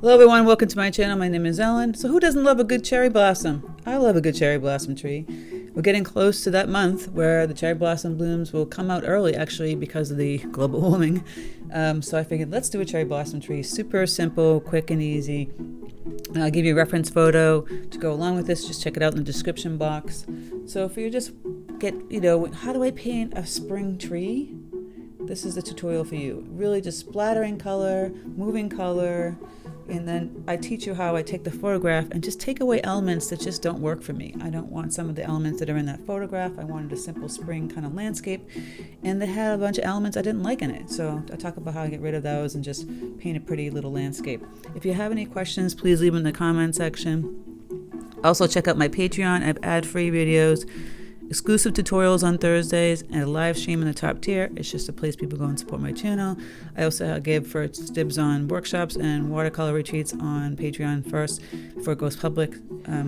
Hello everyone, welcome to my channel. My name is Ellen. So who doesn't love a good cherry blossom? I love a good cherry blossom tree. We're getting close to that month where the cherry blossom blooms will come out early actually because of the global warming. So I figured let's do a cherry blossom tree. Super simple, quick and easy. I'll give you a reference photo to go along with this. Just check it out in the description box. So if you just get, how do I paint a spring tree? This is the tutorial for you. Really just splattering color, moving color, and then I teach you how I take the photograph and just take away elements that just don't work for me. I don't want some of the elements that are in that photograph. I wanted a simple spring kind of landscape, and they had a bunch of elements I didn't like in it. So I talk about how I get rid of those and just paint a pretty little landscape. If you have any questions, please leave them in the comment section. Also check out my Patreon. I have ad-free videos, exclusive tutorials on Thursdays, and a live stream in the top tier. It's just a place people go and support my channel. I also give first dibs on workshops and watercolor retreats on Patreon first before it goes public.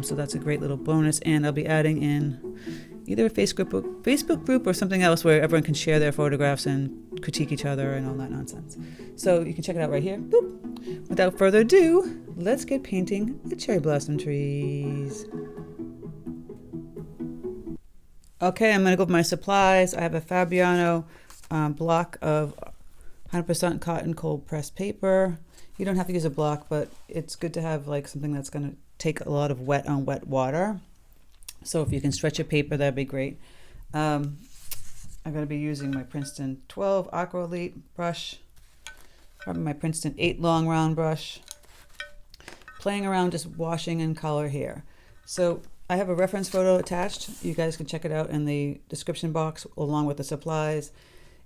So that's a great little bonus. And I'll be adding in either a Facebook group or something else where everyone can share their photographs and critique each other and all that nonsense. So you can check it out right here. Boop. Without further ado, let's get painting the cherry blossom trees. Okay, I'm going to go with my supplies. I have a Fabriano block of 100% cotton cold pressed paper. You don't have to use a block, but it's good to have like something that's going to take a lot of wet on wet water. So if you can stretch your paper, that'd be great. I'm going to be using my Princeton 12 Aqua Elite brush, probably my Princeton 8 long round brush, playing around just washing in color here. So I have a reference photo attached. You guys can check it out in the description box along with the supplies.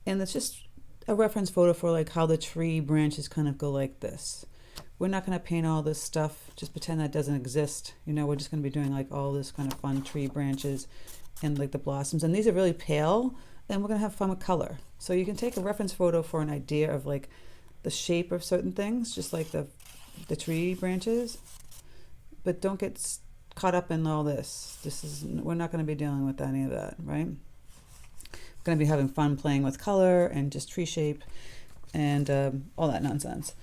And it's just a reference photo for like how the tree branches kind of go like this. We're not going to paint all this stuff. Just pretend that doesn't exist. We're just going to be doing like all this kind of fun tree branches and like the blossoms. And these are really pale, and we're going to have fun with color. So you can take a reference photo for an idea of like the shape of certain things, just like the tree branches, but don't get caught up in all this. We're not going to be dealing with any of that, right? We're going to be having fun playing with color and just tree shape and all that nonsense.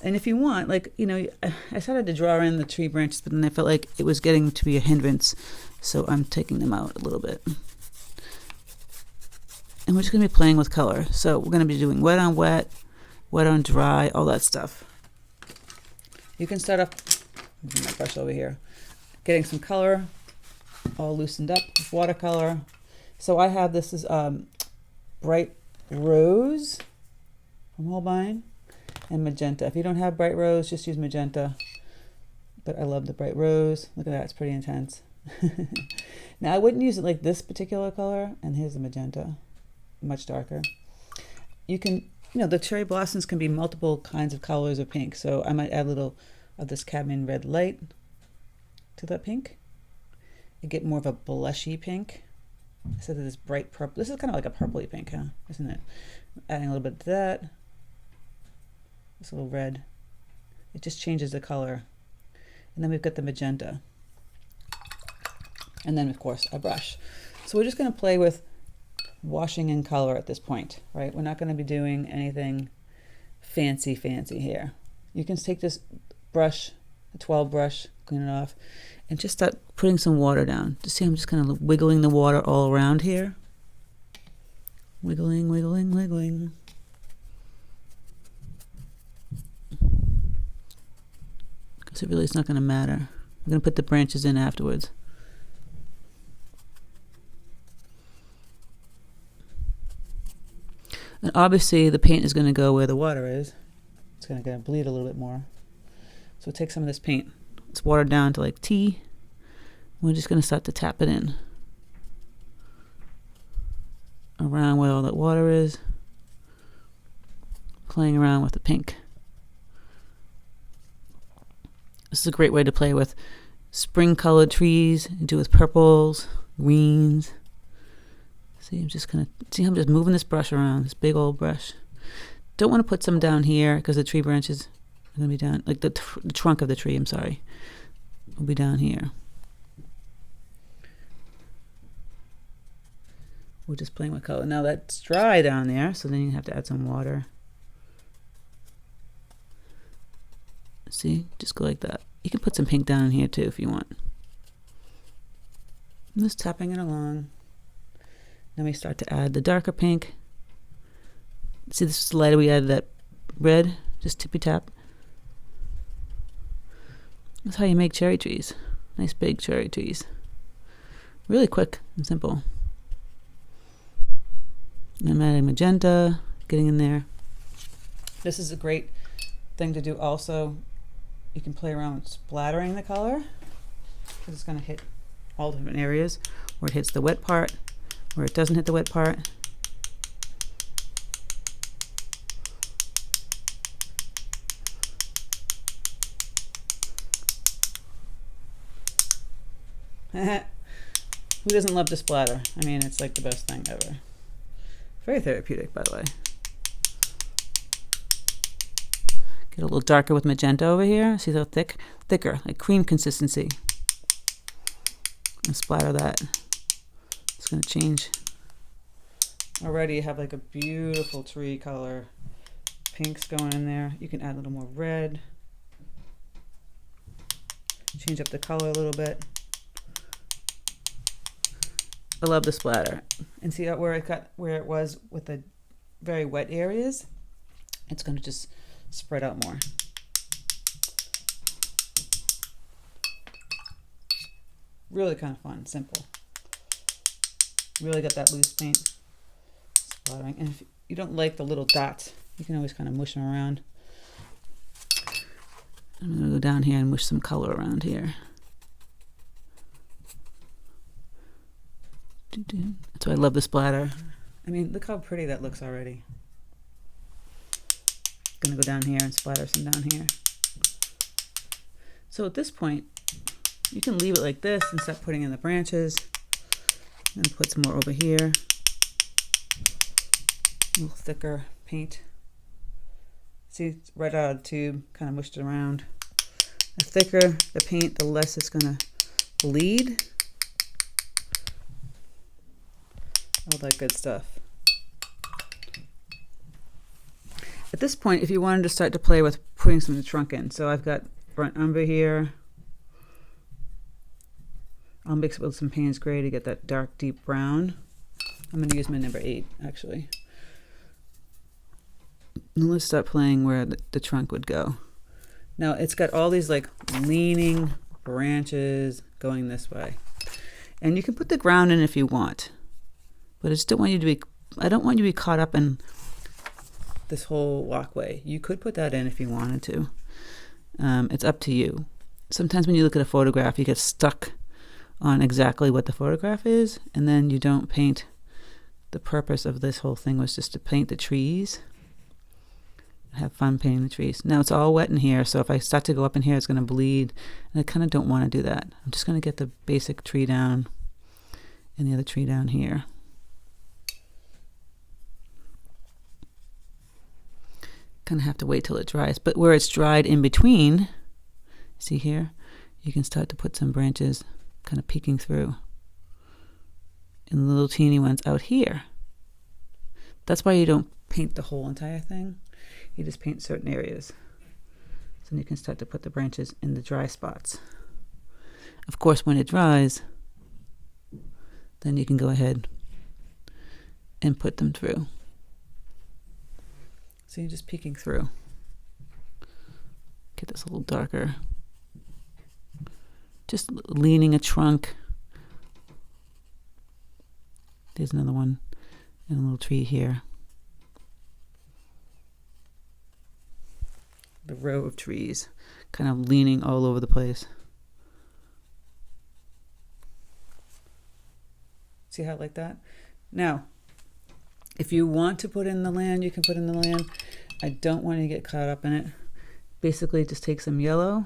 And if you want, I started to draw in the tree branches, but then I felt like it was getting to be a hindrance, so I'm taking them out a little bit. And we're just going to be playing with color. So we're going to be doing wet on wet, wet on dry, all that stuff. You can start off, my brush over here, getting some color all loosened up with watercolor. So I have, this is bright rose from Holbein and magenta. If you don't have bright rose, just use magenta. But I love the bright rose. Look at that, it's pretty intense. Now I wouldn't use it like this particular color, and here's the magenta, much darker. You can, the cherry blossoms can be multiple kinds of colors of pink. So I might add a little of this cadmium red light to that pink. You get more of a blushy pink instead of this bright purple. This is kind of like a purpley pink, huh? Isn't it? Adding a little bit to that. This little red. It just changes the color. And then we've got the magenta. And then, of course, a brush. So we're just going to play with washing in color at this point, right? We're not going to be doing anything fancy here. You can take this brush, a 12 brush, clean it off, and just start putting some water down. Just see, I'm just kind of wiggling the water all around here. Wiggling, wiggling, wiggling. Because it really is not going to matter. I'm going to put the branches in afterwards. And obviously the paint is going to go where the water is. It's going to bleed a little bit more. So take some of this paint. It's watered down to like tea. We're just going to start to tap it in around where all that water is, playing around with the pink. This is a great way to play with spring colored trees. You do with purples, greens. See, I'm just moving this brush around, this big old brush. Don't want to put some down here because the tree branches are going to be down, like the trunk of the tree, I'm sorry, will be down here. We're just playing with color. Now that's dry down there, so then you have to add some water. See, just go like that. You can put some pink down in here too if you want. I'm just tapping it along. Then we start to add the darker pink. See, this is the lighter we added that red. Just tippy tap. That's how you make cherry trees. Nice big cherry trees. Really quick and simple. And I'm adding magenta, getting in there. This is a great thing to do also. You can play around with splattering the color, because it's going to hit all different areas, where it hits the wet part, where it doesn't hit the wet part. Who doesn't love to splatter? I mean, it's like the best thing ever. Very therapeutic, by the way. Get a little darker with magenta over here. See how thick? Thicker, like cream consistency. And splatter that. It's going to change. Already you have like a beautiful tree color. Pinks going in there. You can add a little more red. Change up the color a little bit. I love the splatter. And see where it was with the very wet areas? It's going to just spread out more. Really kind of fun, simple. Really got that loose paint splattering. And if you don't like the little dots, you can always kind of mush them around. I'm going to go down here and mush some color around here. That's why I love the splatter. I mean, look how pretty that looks already. Gonna go down here and splatter some down here. So at this point, you can leave it like this and start putting in the branches. And put some more over here. A little thicker paint. See, it's right out of the tube, kind of mushed it around. The thicker the paint, the less it's gonna bleed. All that good stuff. At this point, if you wanted to start to play with putting some of the trunk in, so I've got burnt umber here. I'll mix it with some Paynes gray to get that dark, deep brown. I'm going to use my number 8, actually. And let's start playing where the trunk would go. Now, it's got all these like leaning branches going this way. And you can put the ground in if you want. But I just don't want you to be, I don't want you to be caught up in this whole walkway. You could put that in if you wanted to. It's up to you. Sometimes when you look at a photograph, you get stuck on exactly what the photograph is, and then you don't paint. The purpose of this whole thing was just to paint the trees. Have fun painting the trees. Now it's all wet in here, so if I start to go up in here, it's going to bleed, and I kind of don't want to do that. I'm just going to get the basic tree down and the other tree down here. Kind of have to wait till it dries, but where it's dried in between, see here, you can start to put some branches kind of peeking through, and the little teeny ones out here. That's why you don't paint the whole entire thing. You just paint certain areas. So then you can start to put the branches in the dry spots. Of course, when it dries, then you can go ahead and put them through. So you're just peeking through. Get this a little darker. Just leaning a trunk. There's another one. And a little tree here. The row of trees kind of leaning all over the place. See how I like that? Now, if you want to put in the land, you can put in the land. I don't want to get caught up in it. Basically, just take some yellow.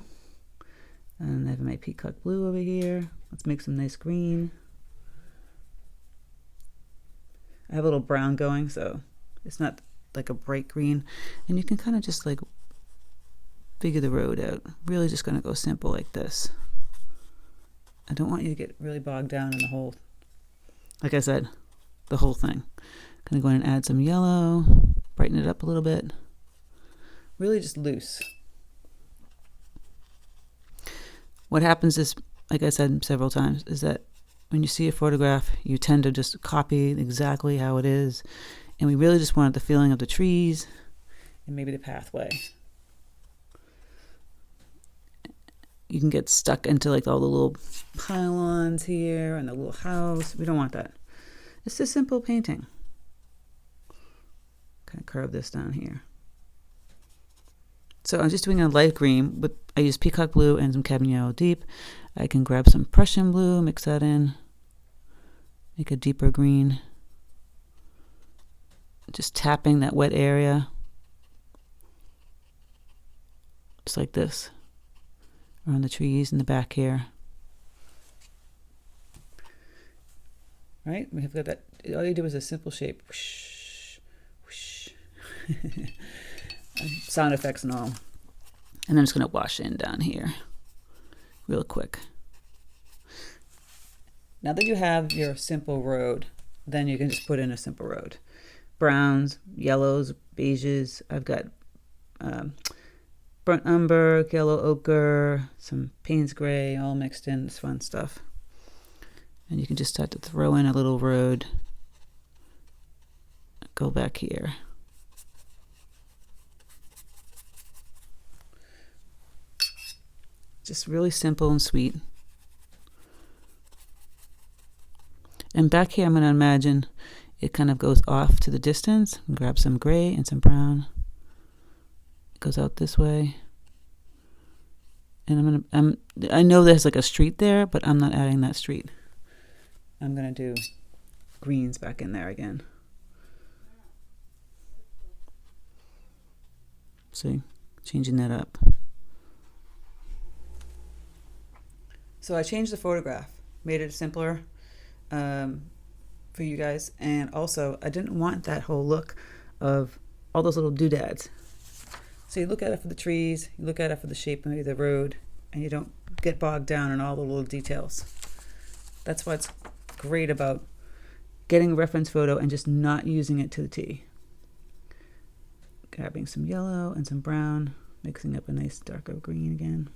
And I have my peacock blue over here. Let's make some nice green. I have a little brown going, so it's not like a bright green. And you can kind of just like figure the road out. Really just going to go simple like this. I don't want you to get really bogged down in the whole, like I said, the whole thing. Going to go in and add some yellow, brighten it up a little bit. Really just loose. What happens is, like I said several times, is that when you see a photograph, you tend to just copy exactly how it is. And we really just wanted the feeling of the trees and maybe the pathway. You can get stuck into like all the little pylons here and the little house. We don't want that. It's a simple painting. Kind of curve this down here. So I'm just doing a light green, but I use peacock blue and some cadmium yellow deep. I can grab some Prussian blue, mix that in, make a deeper green. Just tapping that wet area, just like this, around the trees in the back here. Right, we have got that. All you do is a simple shape. Whoosh, whoosh. Sound effects and all. And I'm just going to wash in down here real quick. Now that you have your simple road, then you can just put in a simple road. Browns, yellows, beiges. I've got burnt umber, yellow ochre, some Paynes gray, all mixed in. It's fun stuff. And you can just start to throw in a little road. Go back here. Just really simple and sweet. And back here, I'm going to imagine it kind of goes off to the distance. Grab some gray and some brown. It goes out this way. And I know there's like a street there, but I'm not adding that street. I'm going to do greens back in there again. See, changing that up. So I changed the photograph, made it simpler for you guys. And also, I didn't want that whole look of all those little doodads. So you look at it for the trees, you look at it for the shape of the road, and you don't get bogged down in all the little details. That's what's great about getting a reference photo and just not using it to the T. Grabbing some yellow and some brown, mixing up a nice darker green again.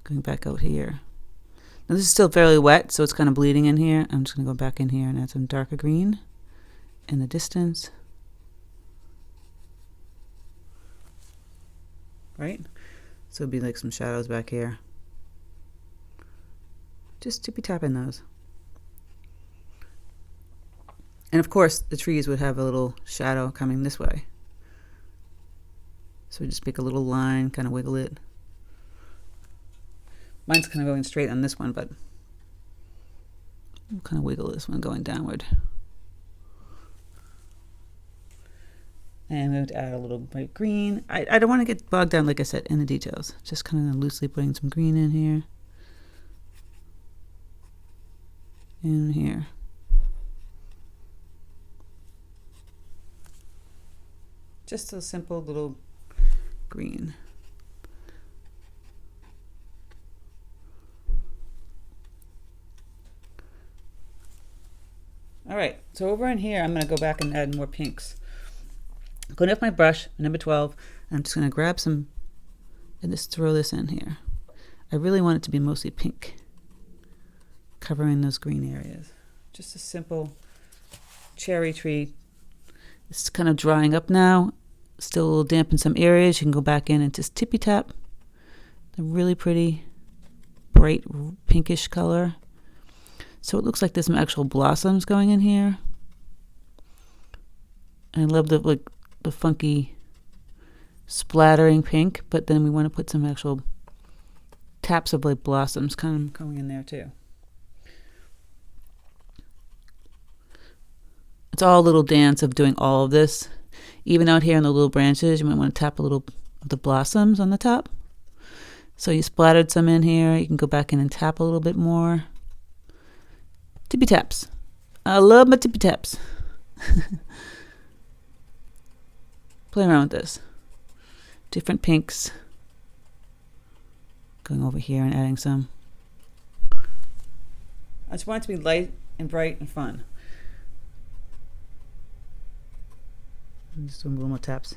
Going back out here. Now this is still fairly wet, so it's kind of bleeding in here. I'm just going to go back in here and add some darker green in the distance. Right? So it'd be like some shadows back here. Just tippy-tapping those. And of course, the trees would have a little shadow coming this way. So we just make a little line, kind of wiggle it. Mine's kind of going straight on this one, but we'll kind of wiggle this one going downward. And I'm going to add a little bright green. I don't want to get bogged down, like I said, in the details. Just kind of loosely putting some green in here. In here. Just a simple little green. All right, so over in here, I'm going to go back and add more pinks. I'm going with my brush, number 12, and I'm just going to grab some and just throw this in here. I really want it to be mostly pink, covering those green areas. Just a simple cherry tree. It's kind of drying up now. Still a little damp in some areas. You can go back in and just tippy tap the really pretty bright pinkish color. So it looks like there's some actual blossoms going in here. And I love the funky splattering pink, but then we want to put some actual taps of like blossoms kind of going in there too. It's all a little dance of doing all of this. Even out here in the little branches, you might want to tap a little of the blossoms on the top. So you splattered some in here. You can go back in and tap a little bit more. Tippy taps. I love my tippy taps. Play around with this. Different pinks. Going over here and adding some. I just want it to be light and bright and fun. Just doing a little more taps.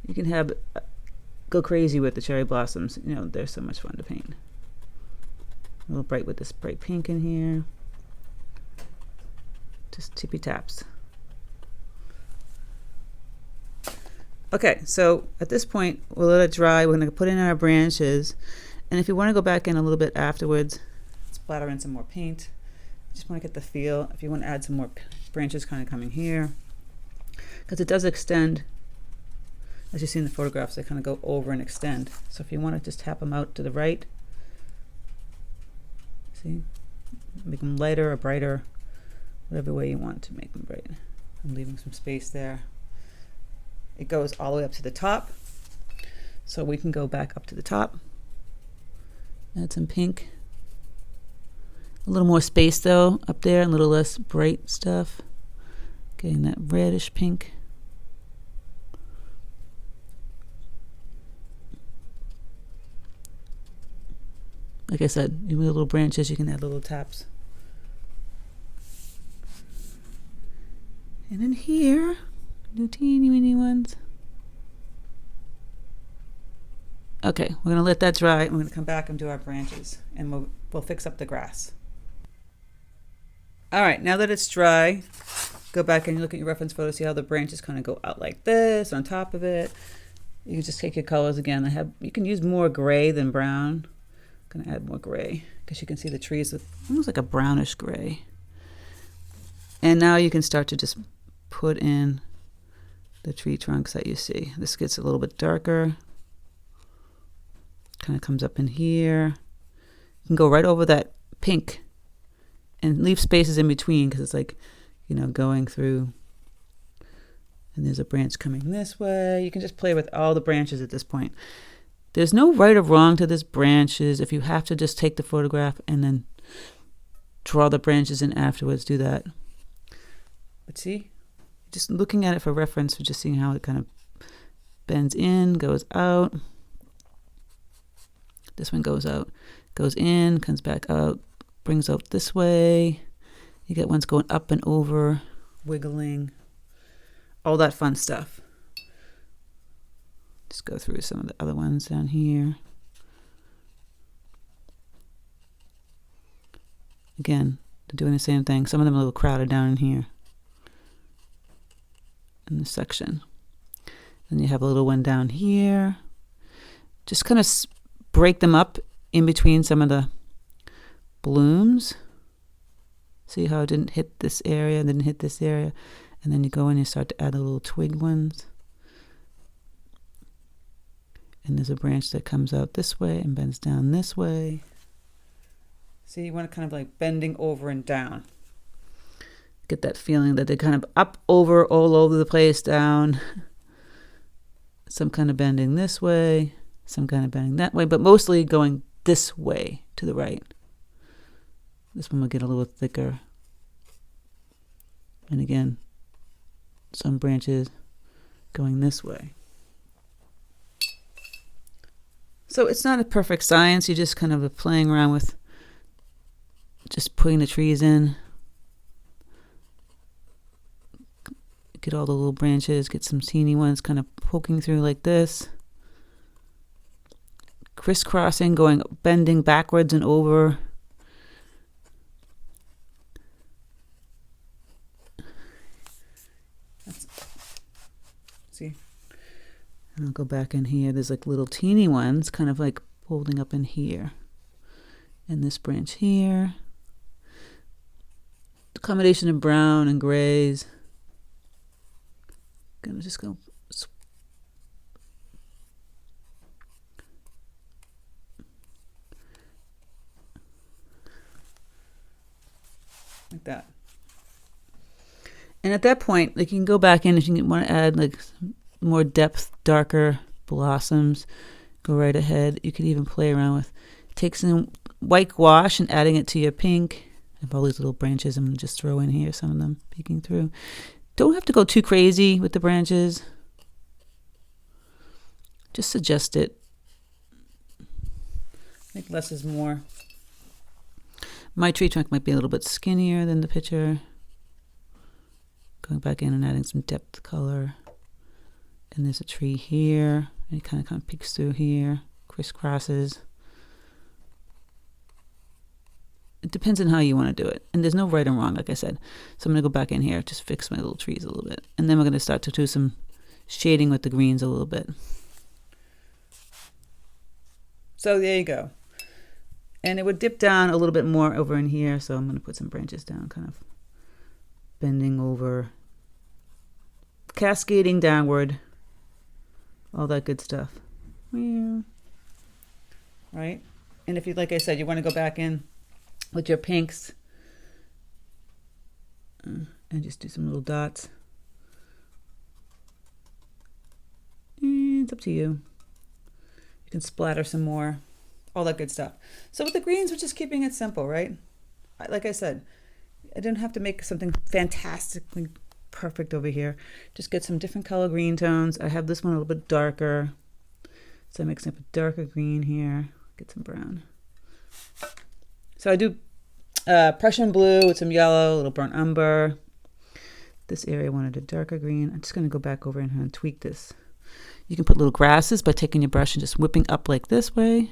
You can have go crazy with the cherry blossoms. You know, they're so much fun to paint. A little bright with this bright pink in here. Just tippy taps. Okay, so at this point, we'll let it dry. We're going to put in our branches. And if you want to go back in a little bit afterwards, splatter in some more paint. Just want to get the feel. If you want to add some more branches kind of coming here, because it does extend. As you see in the photographs, they kind of go over and extend. So if you want to just tap them out to the right, see, make them lighter or brighter, whatever way you want to make them bright. I'm leaving some space there. It goes all the way up to the top, so we can go back up to the top. Add some pink. A little more space though up there, and a little less bright stuff. Getting that reddish pink. Like I said, you with little branches, you can add little taps. And in here, do teeny weeny ones. Okay, we're gonna let that dry. We're gonna come back and do our branches, and we'll fix up the grass. All right, now that it's dry, go back and look at your reference photo, see how the branches kind of go out like this on top of it. You can just take your colors again. You can use more gray than brown. I'm gonna add more gray because you can see the trees with almost like a brownish gray. And now you can start to just put in the tree trunks that you see. This gets a little bit darker. Kind of comes up in here. You can go right over that pink and leave spaces in between because it's like, you know, going through. And there's a branch coming this way. You can just play with all the branches at this point. There's no right or wrong to this branches. If you have to just take the photograph and then draw the branches in afterwards, do that. But see, just looking at it for reference, for just seeing how it kind of bends in, goes out. This one goes out, goes in, comes back out, brings out this way. You get ones going up and over, wiggling, all that fun stuff. Just go through some of the other ones down here. Again, they're doing the same thing. Some of them are a little crowded down in here in this section. Then you have a little one down here. Just kind of break them up in between some of the blooms. See how it didn't hit this area, didn't hit this area, and then you go in and you start to add the little twig ones. And there's a branch that comes out this way and bends down this way. See, you want to kind of like bending over and down. Get that feeling that they're kind of up, over, all over the place, down. Some kind of bending this way, some kind of bending that way, but mostly going this way to the right. This one will get a little thicker. And again, some branches going this way. So it's not a perfect science. You just kind of are playing around with just putting the trees in. Get all the little branches, get some teeny ones kind of poking through like this. Crisscrossing, going, bending backwards and over. See? And I'll go back in here. There's like little teeny ones kind of like holding up in here. And this branch here. The combination of brown and grays. Gonna just go like that. And at that point, like, you can go back in if you want to add like more depth, darker blossoms, go right ahead. You could even play around with, take some white gouache and adding it to your pink. I have all these little branches I'm going to just throw in here, some of them peeking through. Don't have to go too crazy with the branches. Just suggest it. I think less is more. My tree trunk might be a little bit skinnier than the picture. Going back in and adding some depth color. And there's a tree here And it kind of peeks through here, crisscrosses. It depends on how you want to do it. And there's no right and wrong, like I said. So I'm going to go back in here, just fix my little trees a little bit. And then we're going to start to do some shading with the greens a little bit. So there you go. And it would dip down a little bit more over in here. So I'm going to put some branches down, kind of bending over, cascading downward, all that good stuff. Right? And if you, like I said, you want to go back in with your pinks and just do some little dots. And it's up to you. You can splatter some more, all that good stuff. So with the greens, we're just keeping it simple, right? Like I said, I didn't have to make something fantastically perfect over here. Just get some different color green tones. I have this one a little bit darker, so I'm mixing up a darker green here. Get some brown. So I do Prussian blue with some yellow, a little burnt umber. This area I wanted a darker green. I'm just going to go back over and tweak this. You can put little grasses by taking your brush and just whipping up like this way.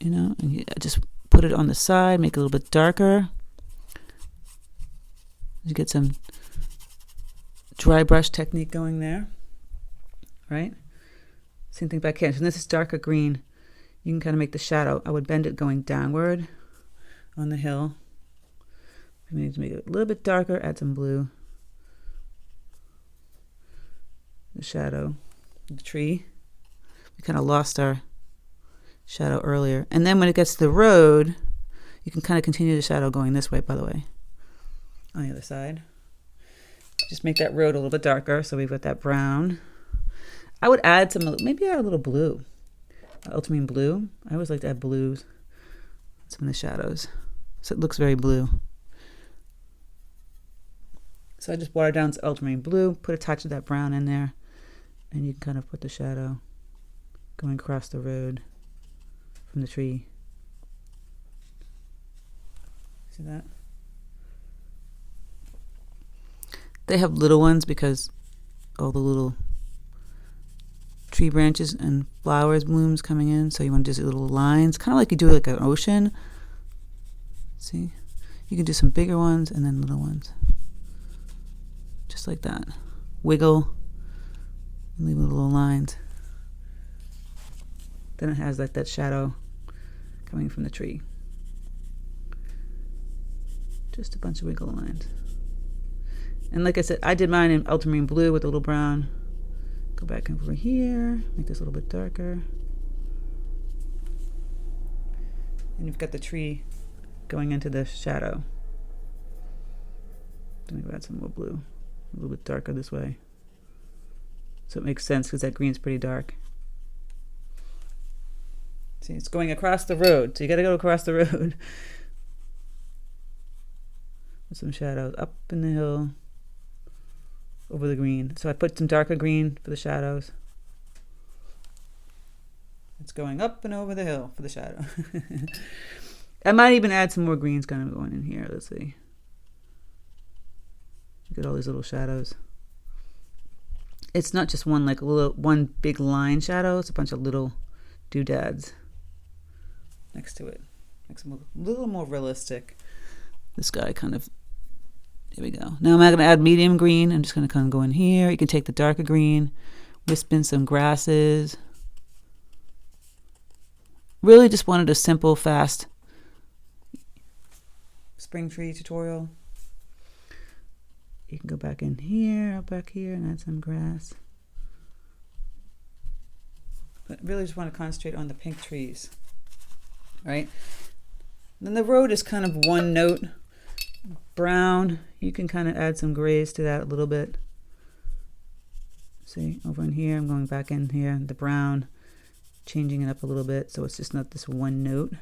You know, and you just put it on the side, make it a little bit darker. You get some dry brush technique going there, right? Same thing back here. So this is darker green. You can kind of make the shadow. I would bend it going downward on the hill. I need to make it a little bit darker, add some blue. The shadow, the tree. We kind of lost our shadow earlier. And then when it gets to the road, you can kind of continue the shadow going this way, by the way, on the other side. Just make that road a little bit darker. So we've got that brown. I would add some, maybe add a little blue. Ultramarine blue. I always like to add blues. Some of the shadows. So it looks very blue. So I just water down some ultramarine blue, put a touch of that brown in there, and you can kind of put the shadow going across the road from the tree. See that? They have little ones because all the little tree branches and flowers, blooms coming in. So you want to do little lines, kind of like you do like an ocean. See? You can do some bigger ones and then little ones. Just like that. Wiggle and leave little lines. Then it has like that shadow coming from the tree. Just a bunch of wiggle lines. And like I said, I did mine in ultramarine blue with a little brown. Go back over here, make this a little bit darker. And you've got the tree going into the shadow. Then we add some more blue, a little bit darker this way. So it makes sense because that green's pretty dark. See, it's going across the road, so you got to go across the road. With some shadows up in the hill. Over the green. So I put some darker green for the shadows. It's going up and over the hill for the shadow. I might even add some more greens kind of going in here. Let's see. Look at all these little shadows. It's not just one one big line shadow. It's a bunch of little doodads next to it. Makes them a little more realistic. This guy kind of. There we go. Now I'm not going to add medium green. I'm just going to kind of go in here. You can take the darker green, wisp in some grasses. Really just wanted a simple, fast spring tree tutorial. You can go back in here, up back here, and add some grass. But really just want to concentrate on the pink trees, right? Then the road is kind of one note. Brown, you can kind of add some grays to that a little bit. See, over in here, I'm going back in here, the brown, changing it up a little bit so it's just not this one note.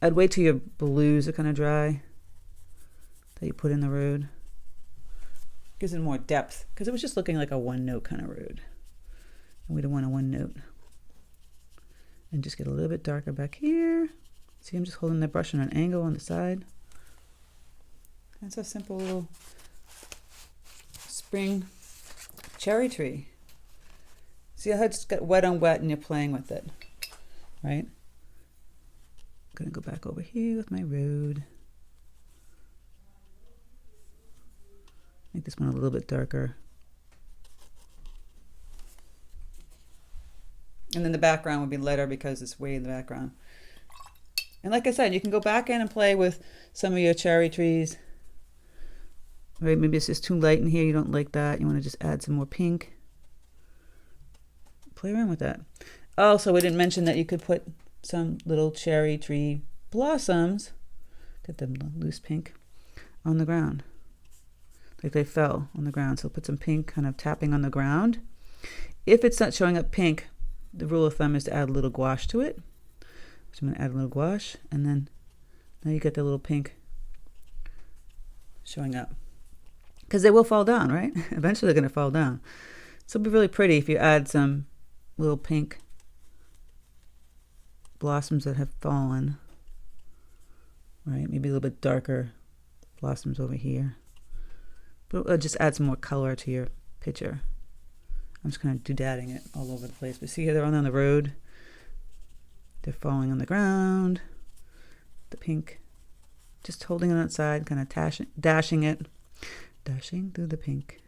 I'd wait till your blues are kind of dry that you put in the road. Gives it more depth because it was just looking like a one note kind of road. And we don't want a one note. And just get a little bit darker back here. See, I'm just holding the brush on an angle on the side. That's a simple little spring cherry tree. See how it's got wet on wet and you're playing with it, right? I'm gonna go back over here with my road. Make this one a little bit darker. And then the background would be lighter because it's way in the background. And like I said, you can go back in and play with some of your cherry trees. Right, maybe it's just too light in here. You don't like that. You want to just add some more pink. Play around with that. Also, we didn't mention that you could put some little cherry tree blossoms, get them loose pink, on the ground. Like they fell on the ground. So put some pink kind of tapping on the ground. If it's not showing up pink, the rule of thumb is to add a little gouache to it. So I'm going to add a little gouache, and then now you get the little pink showing up. Because they will fall down, right? Eventually they're going to fall down. So it'll be really pretty if you add some little pink blossoms that have fallen. Right? Maybe a little bit darker blossoms over here. But it'll just add some more color to your picture. I'm just kind of doodadding it all over the place. But see here, they're on the road. They're falling on the ground. The pink. Just holding it outside, kind of dashing it. Dashing through the pink.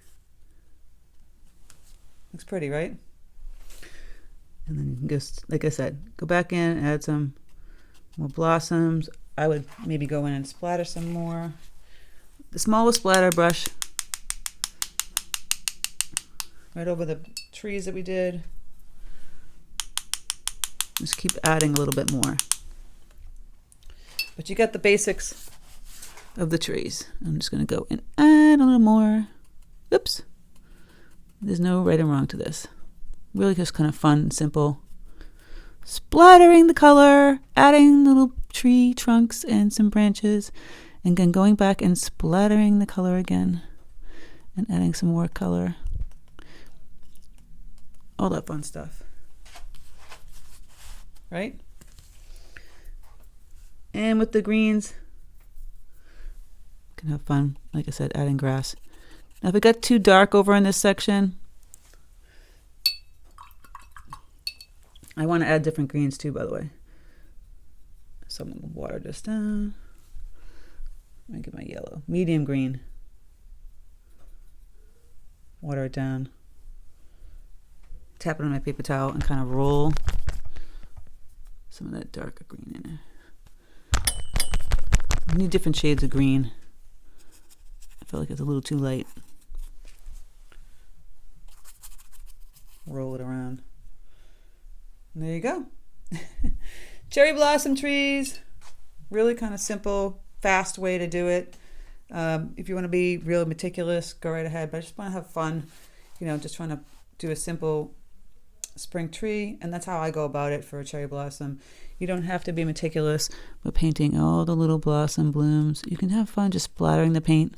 Looks pretty, right? And then you can just, like I said, go back in, add some more blossoms. I would maybe go in and splatter some more. The smallest splatter brush. Right over the trees that we did. Just keep adding a little bit more. But you got the basics of the trees. I'm just going to go and add a little more. Oops. There's no right and wrong to this. Really just kind of fun and simple. Splattering the color, adding little tree trunks and some branches, and then going back and splattering the color again and adding some more color. All that fun stuff. Right? And with the greens, you can have fun, like I said, adding grass. Now if it got too dark over in this section, I want to add different greens too, by the way. So I'm going to water this down. Let me get my yellow. Medium green. Water it down. Tap it on my paper towel and kind of roll some of that darker green in there. I need different shades of green. I feel like it's a little too light. Roll it around. And there you go. Cherry blossom trees. Really kind of simple, fast way to do it. If you want to be real meticulous, go right ahead. But I just want to have fun, you know, just trying to do a simple spring tree, and that's how I go about it for a cherry blossom. You don't have to be meticulous with painting all the little blossom blooms. You can have fun just splattering the paint,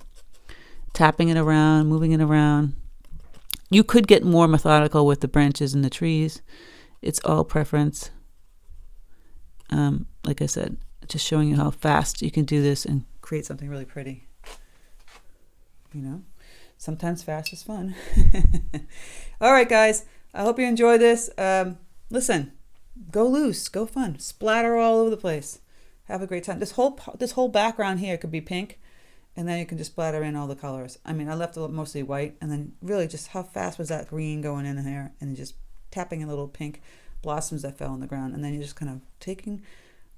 tapping it around, moving it around. You could get more methodical with the branches and the trees. It's all preference. Like I said, just showing you how fast you can do this and create something really pretty. You know, sometimes fast is fun. All right, guys. I hope you enjoy this. Listen, go loose, go fun, splatter all over the place. Have a great time. This whole background here could be pink, and then you can just splatter in all the colors. I mean, I left it mostly white, and then really just how fast was that green going in here, and just tapping in little pink blossoms that fell on the ground, and then you're just kind of taking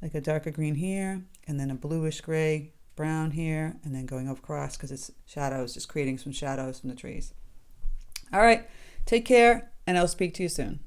like a darker green here, and then a bluish gray brown here, and then going across because it's shadows, just creating some shadows from the trees. All right, take care. And I'll speak to you soon.